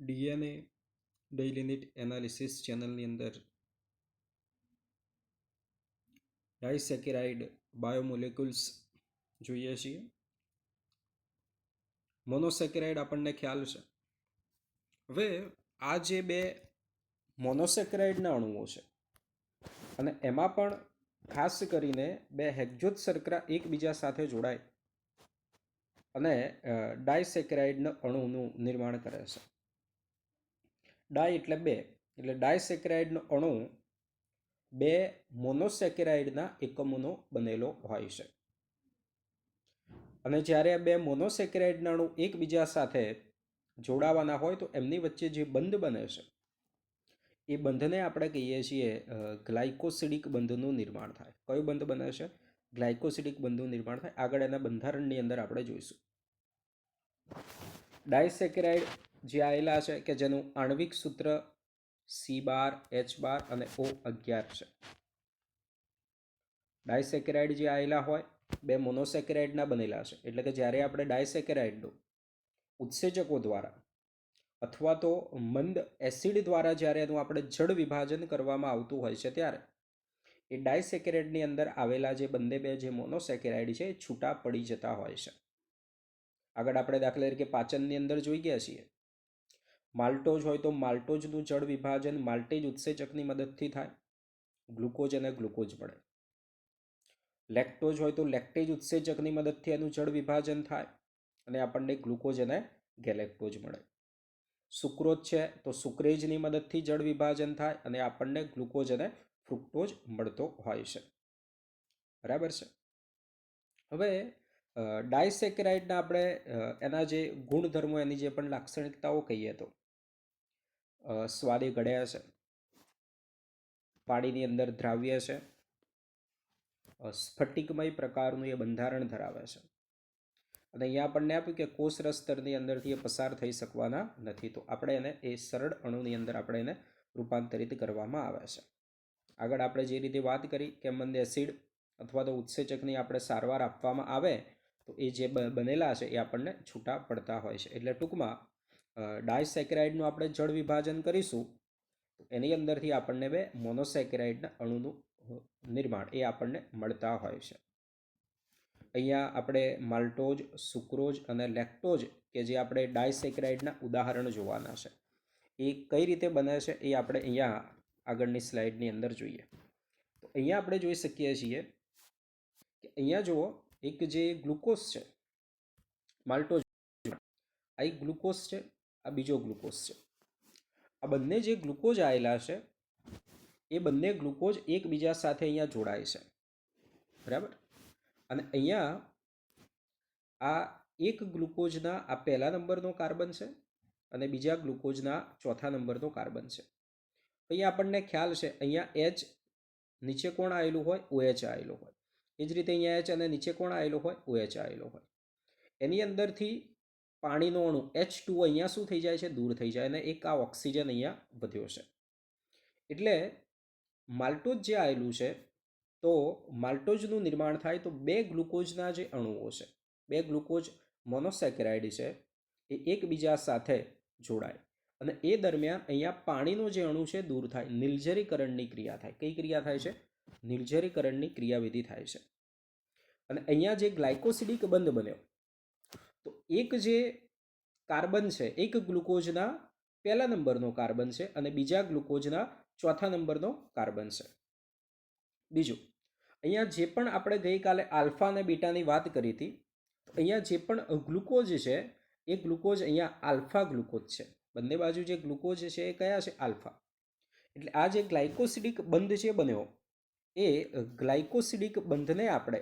DNA daily NEET analysis ચેનલની અંદર ડાયસેકેરાઇડ biomolecules જોઈએ છીએ. મોનોસેકેરાઇડ આપણને ખ્યાલ છે. હવે આ જે બે મોનોસેકેરાઇડના અણુઓ છે અને એમાં પણ ખાસ કરીને બે હેક્ઝોસ શર્કરા એકબીજા સાથે જોડાય અને ડાયસેકેરાઇડના અણુનું નિર્માણ કરે છે. ડાય એટલે બે, એટલે ડાયસેકેરાઇડનો અણુ બે મોનોસેકેરાઇડના એકમોનો બનેલો હોય છે. અને જ્યારે આ બે મોનોસેકેરાઇડના અણુ એકબીજા સાથે જોડાવાના હોય તો એમની વચ્ચે જે બંધ બને છે એ બંધને આપણે કહીએ છીએ ગ્લાયકોસિડિક બંધનું નિર્માણ થાય. કયો બંધ બને છે? ગ્લાયકોસિડિક બંધનું નિર્માણ થાય. આગળ એના બંધારણની અંદર આપણે જોઈશું. ડાયસેકેરાઇડ જે આવેલા છે કે જેનું આણ્વિક સૂત્ર C⁻H⁻ અને O11 છે. ડાયસેકેરાઇડ જે આવેલા હોય બે મોનોસેકેરાઇડના બનેલા છે, એટલે કે જ્યારે આપણે ડાયસેકેરાઇડનું ઉત્સેચકો દ્વારા અથવા તો મંદ એસિડ દ્વારા જ્યારે એનું આપણે જળ વિભાજન કરવામાં આવતું હોય છે ત્યારે એ ડાયસેકેરાઇડની અંદર આવેલા જે બંને બે જે મોનોસેકેરાઇડ છે એ છૂટા પડી જતા હોય છે. આગળ આપણે દાખલા તરીકે પાચનની અંદર જોઈ ગયા છીએ. માલ્ટોઝ હોય તો માલ્ટોઝનું જળ વિભાજન માલ્ટેજ ઉત્સેચકની મદદથી થાય, ગ્લુકોઝ અને ગ્લુકોઝ મળે. લેક્ટોઝ હોય તો લેક્ટેજ ઉત્સેચકની મદદથી એનું જળ વિભાજન થાય અને આપણને ગ્લુકોઝ અને ગેલેક્ટોઝ મળે. સુક્રોઝ છે તો સુક્રેજની મદદથી જળ વિભાજન થાય અને આપણને ગ્લુકોઝ અને ફ્રુક્ટોઝ મળતો હોય છે. બરાબર છે. હવે ડાયસેકેરાઇડના આપણે એના જે ગુણધર્મો એની જે પણ લાક્ષણિકતાઓ કહીએ તો સ્વાદે ગળ્યા છે, પાણીની અંદર દ્રાવ્ય છે, સ્ફટિકમય પ્રકારનું એ બંધારણ ધરાવે છે અને અહીંયા આપણને આપ્યું કે કોષરસ સ્તરની અંદરથી એ પસાર થઈ શકવાના નથી, તો આપણે એને એ સરળ અણુની અંદર આપણે એને રૂપાંતરિત કરવામાં આવે છે. આગળ આપણે જે રીતે વાત કરી કે મંદ એસિડ અથવા તો ઉત્સેચકની આપણે સારવાર આપવામાં આવે તો એ જે બનેલા છે એ આપણને છૂટા પડતા હોય છે. એટલે ટૂંકમાં ડાયસેકેરાઇડનું આપણે જળ વિભાજન કરીશું તો એની અંદરથી આપણને બે મોનોસેકેરાઇડના અણુનું નિર્માણ એ આપણને મળતા હોય છે. અહીંયા આપણે માલ્ટોઝ, સુક્રોઝ અને લેક્ટોઝ કે જે આપણે ડાયસેકેરાઇડના ઉદાહરણ જોવાના છે એ કઈ રીતે બને છે એ આપણે અહીંયા આગળની સ્લાઇડની અંદર જોઈએ. તો અહીંયા આપણે જોઈ શકીએ છીએ કે અહીંયા જુઓ એક જે ગ્લુકોઝ છે માલ્ટોઝ, આ એક ગ્લુકોઝ છે, આ બીજો ગ્લુકોઝ છે. આ બંને જે ગ્લુકોઝ આવેલા છે એ બંને ગ્લુકોઝ એકબીજા સાથે અહીંયા જોડાય છે. બરાબર. અને અહીંયા આ એક ગ્લુકોઝના આ પહેલા નંબરનો કાર્બન છે અને બીજા ગ્લુકોઝના ચોથા નંબરનો કાર્બન છે. અહીંયા આપણને ખ્યાલ છે અહીંયા એચ નીચે કોણ આવેલું હોય? OH આવેલું હોય. એ જ રીતે અહીંયા એચ અને નીચે કોણ આવેલું હોય? OH આવેલું હોય. એની અંદરથી પાણીનો અણુ H2 અહીંયા શું થઈ જાય છે? દૂર થઈ જાય અને એક આ ઓક્સિજન અહીંયા વધ્યો છે. એટલે માલ્ટોઝ જે આવેલું છે તો માલ્ટોઝનું નિર્માણ થાય તો બે ગ્લુકોઝના જે અણુઓ છે, બે ગ્લુકોઝ મોનોસેકેરાઇડ છે એ એકબીજા સાથે જોડાય અને એ દરમિયાન અહીંયા પાણીનો જે અણુ છે દૂર થાય, નિર્જરીકરણની ક્રિયા થાય. કઈ ક્રિયા થાય છે? નિર્જરીકરણની ક્રિયાવિધિ થાય છે. અને અહીંયા જે ગ્લાયકોસિડિક બંધ બન્યો તો એક જે કાર્બન છે એક ગ્લુકોઝના પહેલા નંબરનો કાર્બન છે અને બીજા ગ્લુકોઝના ચોથા નંબરનો કાર્બન છે. બીજું, અહીંયા જે પણ આપણે ગઈકાલે આલ્ફા અને બીટાની વાત કરી હતી તો અહીંયા જે પણ ગ્લુકોઝ છે એ ગ્લુકોઝ અહીંયા આલ્ફા ગ્લુકોઝ છે. બંને બાજુ જે ગ્લુકોઝ છે એ કયા છે? આલ્ફા. એટલે આ જે ગ્લાયકોસિડિક બંધ છે બન્યો એ ગ્લાયકોસિડિક બંધને આપણે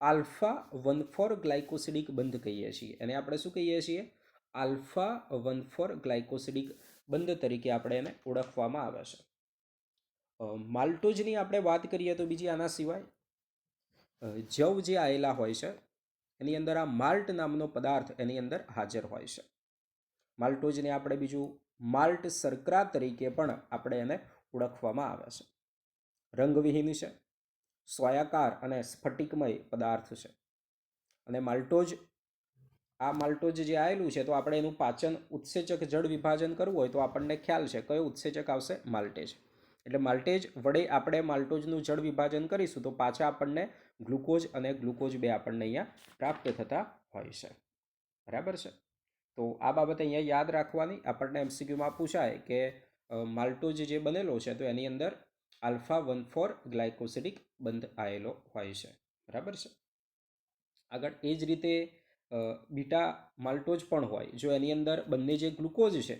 આલ્ફા 1,4 ગ્લાયકોસિડિક બંધ કહીએ છીએ. અને આપણે શું કહીએ છીએ? આલ્ફા 1,4 ગ્લાયકોસિડિક બંધ તરીકે આપણે એને ઓળખવામાં આવે છે. માલ્ટોઝની આપણે વાત કરીએ તો બીજી આના સિવાય જવ જે આવેલા હોય છે એની અંદર આ માલ્ટ નામનો પદાર્થ એની અંદર હાજર હોય છે. માલ્ટોઝને આપણે બીજું માલ્ટ શર્કરા તરીકે પણ આપણે એને ઓળખવામાં આવે છે. રંગવિહીન છે, સ્વાયાકાર અને સ્ફટિકમય પદાર્થ છે. અને માલ્ટોઝ આ માલ્ટોજ જે આવેલું છે તો આપણે એનું પાચન ઉત્સેચક જળ વિભાજન કરવું હોય તો આપણને ખ્યાલ છે કયો ઉત્સેચક આવશે, માલ્ટેજ. એટલે માલ્ટેજ વડે આપણે માલ્ટોજનું જળ વિભાજન કરીશું તો પાછા આપણને ગ્લુકોઝ અને ગ્લુકોઝ 2 આપણને અહીંયા પ્રાપ્ત થતા હોય છે. બરાબર છે. તો આ બાબત અહીંયા યાદ રાખવાની. આપણને એમસીક્યુમાં પૂછાય કે માલ્ટોજ જે બનેલો છે તો એની અંદર α1,4 ગ્લાયકોસિડિક બંધ આવેલો હોય છે. બરાબર છે. આગળ એ જ રીતે બીટા માલ્ટોજ પણ હોય. જો એની અંદર બંને જે ગ્લુકોઝ છે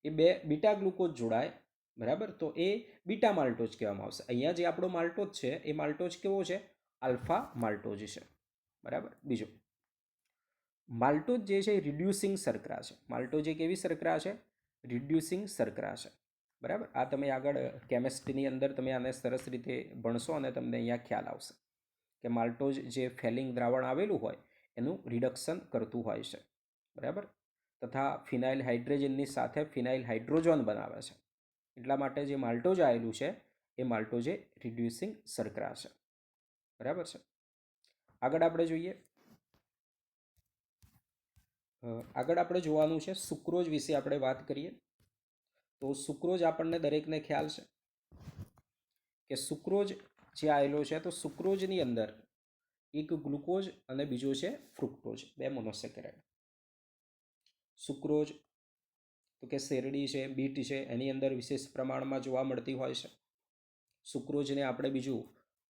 એ બે બીટા ગ્લુકોઝ જોડાય, બરાબર, તો એ બીટા માલ્ટોજ કહેવામાં આવશે. અહીંયા જે આપણો માલ્ટોજ છે એ માલ્ટોજ કેવો છે, આલ્ફા માલ્ટોજ છે. બરાબર. બીજું, માલ્ટોજ જે છે એ રિડ્યુસિંગ શર્કરા છે. માલ્ટોજ એક એવી શર્કરા છે, રિડ્યુસિંગ શર્કરા છે. બરાબર. આ તમે આગળ કેમેસ્ટ્રીની અંદર તમે આને સરસ રીતે ભણશો અને તમને અહીંયા ખ્યાલ આવશે કે માલ્ટોજ જે ફેલિંગ દ્રાવણ આવેલું હોય એનું રિડક્શન કરતું હોય છે. બરાબર. તથા ફિનાઇલ હાઇડ્રોજનની સાથે ફિનાઇલ હાઇડ્રોજન બનાવે છે. એટલા માટે જે માલ્ટોજ આવેલું છે એ માલ્ટોજ એ રિડ્યુસિંગ શર્કરા છે. બરાબર છે. આગળ આપણે જોઈએ, આગળ આપણે જોવાનું છે સુક્રોઝ વિશે આપણે વાત કરીએ. તો સુક્રોઝ આપણને દરેકને ખ્યાલ છે કે સુક્રોઝ જે આવેલો છે તો સુક્રોઝની અંદર એક ગ્લુકોઝ અને બીજો છે ફ્રુક્ટોઝ, 2 મોનોસેકેરાઇડ. સુક્રોઝ તો કે શેરડી છે, બીટ છે, એની અંદર વિશેષ પ્રમાણમાં જોવા મળતી હોય છે. સુક્રોઝને આપણે બીજું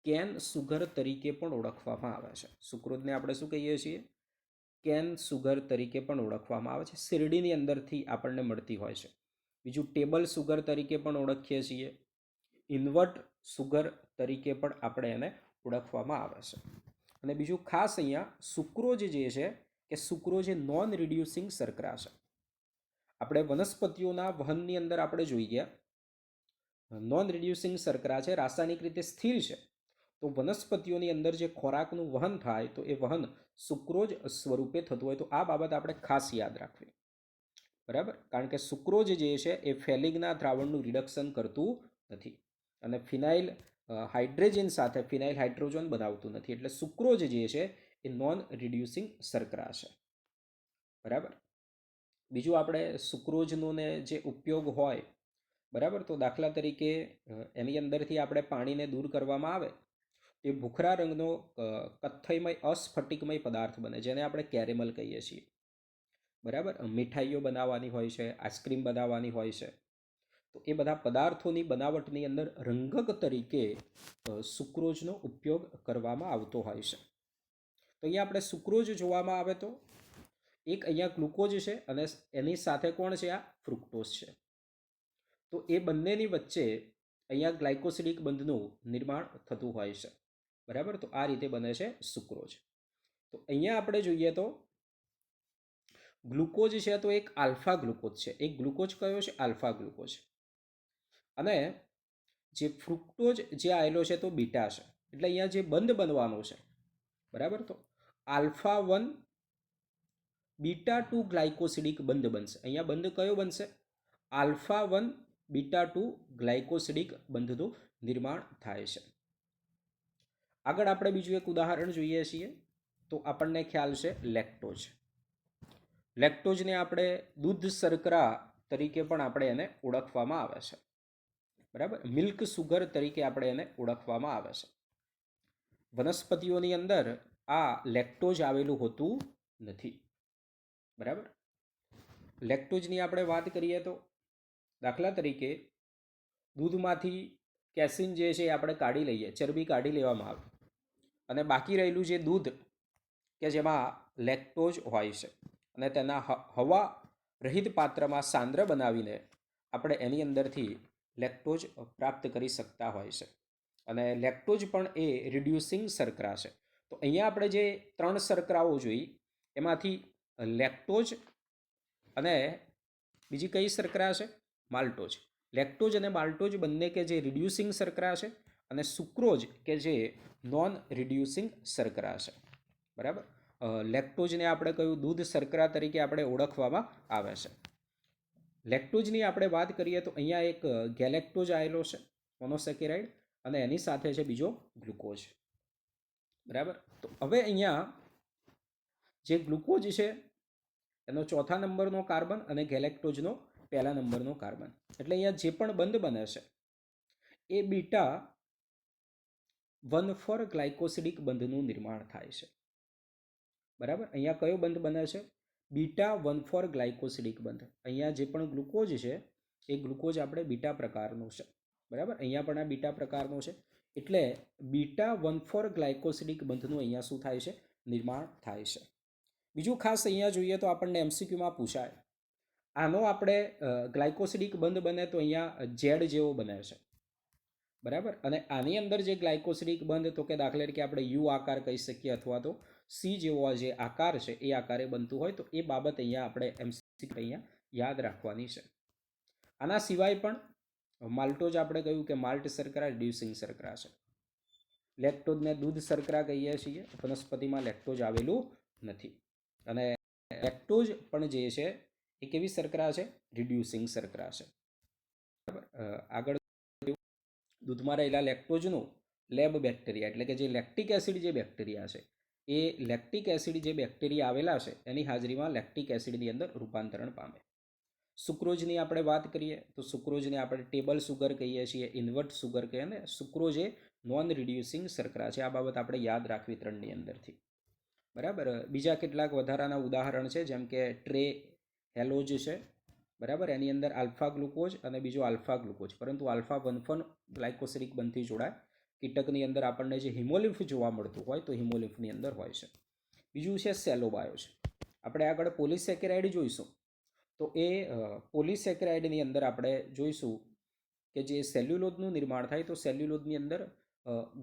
કેન સુગર તરીકે પણ ઓળખવામાં આવે છે. સુક્રોઝને આપણે શું કહીએ છીએ, કેન સુગર તરીકે પણ ઓળખવામાં આવે છે. શેરડીની અંદરથી આપણને મળતી હોય છે. બીજું ટેબલ સુગર તરીકે પણ ઓળખીએ છીએ. ઇન્વર્ટ સુગર તરીકે પણ આપણે એને ઓળખવામાં આવે છે. અને બીજું ખાસ અહીંયા સુક્રોઝ જે છે કે સુક્રોઝ એ નોન રિડ્યુસિંગ શર્કરા છે. આપણે વનસ્પતિઓના વહનની અંદર આપણે જોઈ ગયા નોન રિડ્યુસિંગ શર્કરા છે, રાસાયણિક રીતે સ્થિર છે. તો વનસ્પતિઓની અંદર જે ખોરાકનું વહન થાય તો એ વહન સુક્રોઝ સ્વરૂપે થતું હોય. તો આ બાબત આપણે ખાસ યાદ રાખવી. બરાબર. કારણ કે સુક્રોઝ જે છે એ ફેલિંગના દ્રાવણનું રિડક્શન કરતું નથી અને ફિનાઇલ હાઇડ્રોજન સાથે ફિનાઇલ હાઇડ્રોજન બનાવતું નથી. એટલે સુક્રોઝ જે છે એ નોન રિડ્યુસિંગ શર્કરા છે. બરાબર. બીજું આપણે સુક્રોઝનો ને જે ઉપયોગ હોય, બરાબર, તો દાખલા તરીકે એની અંદરથી આપણે પાણીને દૂર કરવામાં આવે એ ભૂખરા રંગનો કથ્થઈમય અસ્ફટિકમય પદાર્થ બને, જેને આપણે કેરેમલ કહીએ છીએ. બરાબર. મીઠાઈઓ બનાવવાની હોય છે, આઈસ્ક્રીમ બનાવવાની હોય છે, તો એ બધા પદાર્થોની બનાવટની અંદર રંગક તરીકે સુક્રોઝનો ઉપયોગ કરવામાં આવતો હોય છે. તો અહીંયા આપણે સુક્રોઝ જોવામાં આવે તો એક અહીંયા ગ્લુકોઝ છે અને એની સાથે કોણ છે, આ ફ્રુક્ટોઝ છે. તો એ બંનેની વચ્ચે અહીંયા ગ્લાયકોસિડિક બંધનું નિર્માણ થતું હોય છે. બરાબર. તો આ રીતે બને છે સુક્રોઝ. તો અહીંયા આપણે જોઈએ તો ગ્લુકોઝ છે તો એક આલ્ફા ગ્લુકોઝ છે. એક ગ્લુકોઝ કયો છે, આલ્ફા ગ્લુકોઝ. અને જે ફ્રુક્ટોઝ જે આવેલો છે તો બીટા છે. એટલે અહીંયા જે બંધ બનવાનો છે, બરાબર, તો α1 β2 ગ્લાયકોસિડિક બંધ બનશે. અહીંયા બંધ કયો બનશે, α1 β2 ગ્લાયકોસિડિક બંધનું નિર્માણ થાય છે. આગળ આપણે બીજું એક ઉદાહરણ જોઈએ છીએ તો આપણને ખ્યાલ છે લેક્ટોઝ. લેક્ટોઝને આપણે દૂધ શર્કરા તરીકે પણ આપણે એને ઓળખવામાં આવે છે. બરાબર. મિલ્ક સુગર તરીકે આપણે એને ઓળખવામાં આવે છે. વનસ્પતિઓની અંદર આ લેક્ટોઝ આવેલું હોતું નથી. બરાબર. લેક્ટોઝની આપણે વાત કરીએ તો દાખલા તરીકે દૂધમાંથી કેસીન જે છે એ આપણે કાઢી લઈએ, ચરબી કાઢી લેવામાં આવે અને બાકી રહેલું જે દૂધ કે જેમાં લેક્ટોઝ હોય છે અને તેના હવા રહિત પાત્રમાં સાંદ્ર બનાવીને આપણે એની અંદરથી લેક્ટોઝ પ્રાપ્ત કરી શકતા હોય છે. અને લેક્ટોઝ પણ એ રિડ્યુસિંગ શર્કરા છે. તો અહીંયા આપણે જે 3 શર્કરાઓ જોઈ એમાંથી લેક્ટોઝ અને બીજી કઈ શર્કરા છે, માલ્ટોઝ. લેક્ટોઝ અને માલ્ટોઝ બંને કે જે રિડ્યુસિંગ શર્કરા છે અને સુક્રોઝ કે જે નોન રિડ્યુસિંગ શર્કરા છે. બરાબર. લેક્ટોઝને આપણે કહ્યું દૂધ શર્કરા તરીકે આપણે ઓળખવામાં આવે છે. લેક્ટોઝની આપણે વાત કરીએ તો અહીંયા એક ગેલેક્ટોઝ આવેલો છે, મોનોસેકેરાઇડ, અને એની સાથે છે બીજો ગ્લુકોઝ. બરાબર. તો હવે અહીંયા જે ગ્લુકોઝ છે એનો ચોથા નંબરનો કાર્બન અને ગેલેક્ટોઝનો પહેલા નંબરનો કાર્બન. એટલે અહીંયા જે પણ બંધ બને છે એ બીટા 1,4 ગ્લાયકોસિડિક બંધનું નિર્માણ થાય છે. બરાબર, અહીંયા કયો બંધ બને છે? બીટા 1,4 ગ્લાયકોસિડિક બંધ. અહીંયા જે પણ ગ્લુકોઝ છે એ ગ્લુકોઝ આપણે બીટા પ્રકારનું છે. બરાબર, અહીંયા પણ આ બીટા પ્રકારનો છે. એટલે બીટા 1,4 ગ્લાયકોસિડિક બંધનું અહીંયા શું થાય છે? નિર્માણ થાય છે. બીજું ખાસ અહીંયા જોઈએ તો આપણને એમસીક્યુમાં પૂછાય, આનો આપણે ગ્લાયકોસિડિક બંધ બને તો અહીંયા ઝેડ જેવો બને છે. બરાબર, અને આની અંદર જે ગ્લાયકોસિડિક બંધ તો કે દાખલા તરીકે આપણે યુ આકાર કહી શકીએ અથવા તો સી જેવો જે આકાર છે એ આકારે બનતું હોય તો એ બાબત અહીંયા આપણે એમસીક્યુ અહીંયા યાદ રાખવાની છે. આના સિવાય પણ માલ્ટોજ આપણે કહ્યું કે માલ્ટ શર્કરા રિડ્યુસિંગ શર્કરા છે. લેક્ટોઝને દૂધ શર્કરા કહીએ છીએ. વનસ્પતિમાં લેક્ટોઝ આવેલું નથી. અને લેક્ટોઝ પણ જે છે એ કેવી શર્કરા છે? રિડ્યુસિંગ શર્કરા છે. બરાબર, આગળ દૂધમાં રહેલા લેક્ટોઝનું લેબ બેક્ટેરિયા એટલે કે જે લેક્ટિક એસિડ જે બેક્ટેરિયા છે એ લેક્ટિક એસિડ જે બેક્ટેરિયા આવેલા છે એની હાજરીમાં લેક્ટિક એસિડની અંદર રૂપાંતરણ પામે. સુક્રોઝની આપણે વાત કરીએ તો સુક્રોઝને આપણે ટેબલ સુગર કહીએ છીએ, ઇન્વર્ટ સુગર કહીએ, અને સુક્રોઝ એ નોન રિડ્યુસિંગ શર્કરા છે. આ બાબત આપણે યાદ રાખવી ત્રણની અંદરથી. બરાબર, બીજા કેટલાક વધારાના ઉદાહરણ છે જેમ કે ટ્રે હેલોજ છે. બરાબર, એની અંદર આલ્ફા ગ્લુકોઝ અને બીજો આલ્ફા ગ્લુકોઝ, પરંતુ આલ્ફા 1,4 ગ્લાયકોસિડિક બંધથી જોડાય. કીટકની અંદર આપણને જે હિમોલિમ્ફ જોવા મળતું હોય તો હિમોલિમ્ફની અંદર હોય છે. બીજું છે સેલોબાયો છે. આપણે આગળ પોલિસેકેરાઇડ જોઈશું તો એ પોલિસેકેરાઇડની અંદર આપણે જોઈશું કે જે સેલ્યુલોઝનું નિર્માણ થાય તો સેલ્યુલોઝની અંદર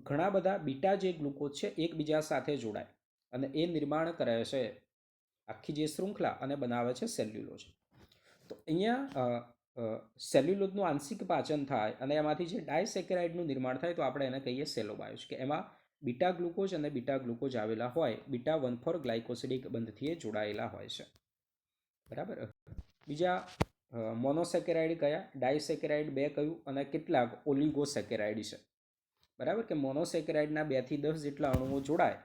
ઘણા બધા બીટા જે ગ્લુકોઝ છે એકબીજા સાથે જોડાય અને એ નિર્માણ કરે છે આખી જે શૃંખલા અને બનાવે છે સેલ્યુલોઝ. તો અહીંયા સેલ્યુલોઝનું આંશિક પાચન થાય અને એમાંથી જે ડાયસેકેરાઇડનું નિર્માણ થાય તો આપણે એને કહીએ સેલોબાયોસ, કે એમાં બીટા ગ્લુકોઝ અને બીટા ગ્લુકોઝ આવેલા હોય, બીટા 1,4 ગ્લાયકોસિડિક બંધથી જોડાયેલા હોય છે. બરાબર, બીજા મોનોસેકેરાઇડ કયા? ડાયસેકેરાઇડ 2 કયું અને કેટલાક ઓલિગોસેકેરાઇડ છે. બરાબર, કે મોનોસેકેરાઇડના 2 થી 10 જેટલા અણુઓ જોડાય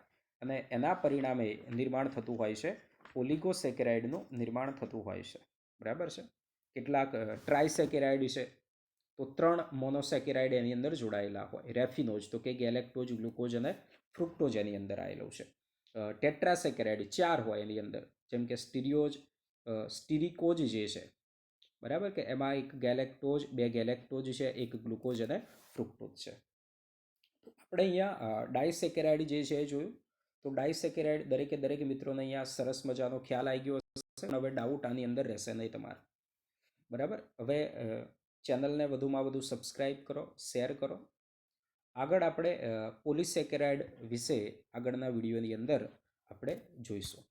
અને એના પરિણામે નિર્માણ થતું હોય છે ઓલિગોસેકેરાઇડનું નિર્માણ થતું હોય છે. બરાબર છે, કેટલાક ટ્રાયસેકેરાઇડ છે તો 3 મોનોસેકેરાઇડ એની અંદર જોડાયેલા હોય. રેફિનોઝ તો કે ગેલેક્ટોઝ, ગ્લુકોઝ અને ફ્રુક્ટોઝ એની અંદર આવેલું છે. ટેટ્રાસેકેરાઇડ 4 હોય એની અંદર, જેમ કે સ્ટીરિકોઝ જે છે. બરાબર, કે એમાં એક ગેલેક્ટોઝ, 2 ગેલેક્ટોઝ છે, એક ગ્લુકોઝ અને ફ્રુક્ટોઝ છે. આપણે અહીંયા ડાયસેકેરાઇડ જે છે એ જોયું. તો ડાયસેકેરાઇડ દરેક મિત્રોને અહીંયા સરસ મજાનો ખ્યાલ આવી ગયો હશે. હવે ડાઉટ આની અંદર રહેશે નહીં તમારે. બરાબર, હવે ચેનલને વધુમાં વધુ સબસ્ક્રાઈબ કરો, શેર કરો. આગળ આપણે પોલિસેકેરાઇડ વિશે આગળના વિડીયોની અંદર આપણે જોઈશું.